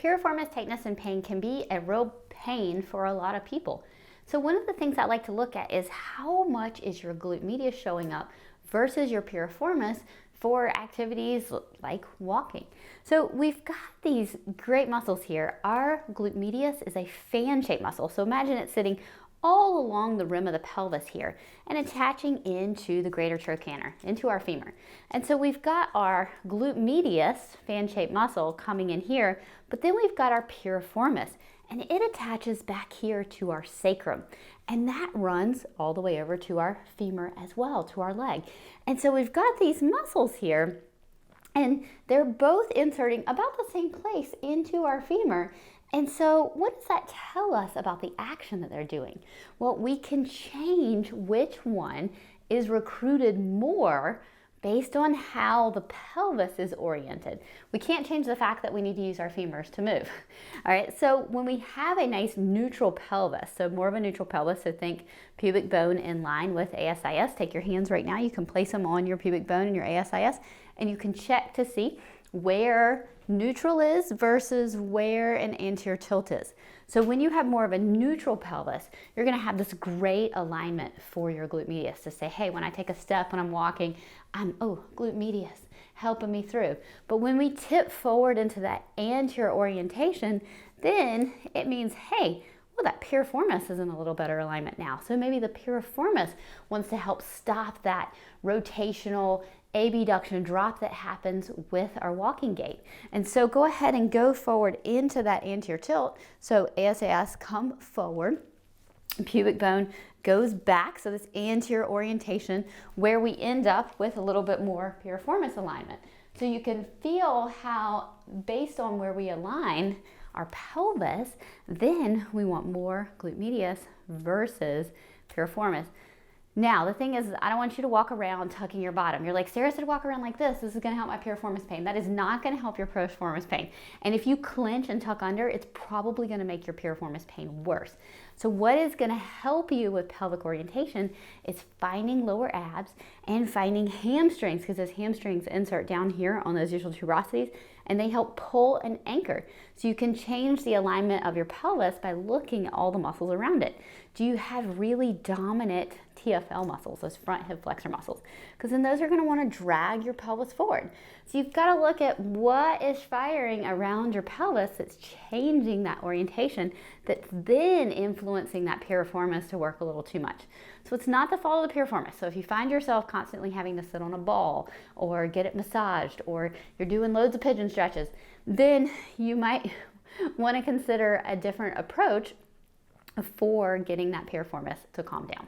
piriformis tightness and pain can be a real pain for a lot of people. So one of the things I like to look at is how much is your glute medius showing up versus your piriformis for activities like walking. So we've got these great muscles here. Our glute medius is a fan-shaped muscle. So imagine it sitting all along the rim of the pelvis here and attaching into the greater trochanter, into our femur. And so we've got our glute medius, fan-shaped muscle, coming in here, but then we've got our piriformis, and it attaches back here to our sacrum. And that runs all the way over to our femur as well, to our leg. And so we've got these muscles here, and they're both inserting about the same place into our femur. And so what does that tell us about the action that they're doing? Well, we can change which one is recruited more based on how the pelvis is oriented. We can't change the fact that we need to use our femurs to move. All right, so when we have a nice neutral pelvis, so more of a neutral pelvis, so think pubic bone in line with ASIS. Take your hands right now, you can place them on your pubic bone and your ASIS, and you can check to see where neutral is versus where an anterior tilt is. So when you have more of a neutral pelvis, you're gonna have this great alignment for your glute medius to say, hey, when I take a step, when I'm walking, glute medius helping me through. But when we tip forward into that anterior orientation, then it means, hey, well, that piriformis is in a little better alignment now. So maybe the piriformis wants to help stop that rotational abduction drop that happens with our walking gait. And so go ahead and go forward into that anterior tilt. So ASIS, come forward. Pubic bone goes back, so this anterior orientation where we end up with a little bit more piriformis alignment. So you can feel how, based on where we align our pelvis, then we want more glute medius versus piriformis. Now, the thing is, I don't want you to walk around tucking your bottom. You're like, Sarah said walk around like this. This is gonna help my piriformis pain. That is not gonna help your piriformis pain. And if you clench and tuck under, it's probably gonna make your piriformis pain worse. So what is gonna help you with pelvic orientation is finding lower abs and finding hamstrings, because those hamstrings insert down here on those usual tuberosities, and they help pull and anchor. So you can change the alignment of your pelvis by looking at all the muscles around it. Do you have really dominant TFL muscles, those front hip flexor muscles? Because then those are going to want to drag your pelvis forward. So you've got to look at what is firing around your pelvis that's changing that orientation, that's then influencing that piriformis to work a little too much. So it's not the fault of the piriformis. So if you find yourself constantly having to sit on a ball or get it massaged, or you're doing loads of pigeon stretches, then you might want to consider a different approach for getting that piriformis to calm down.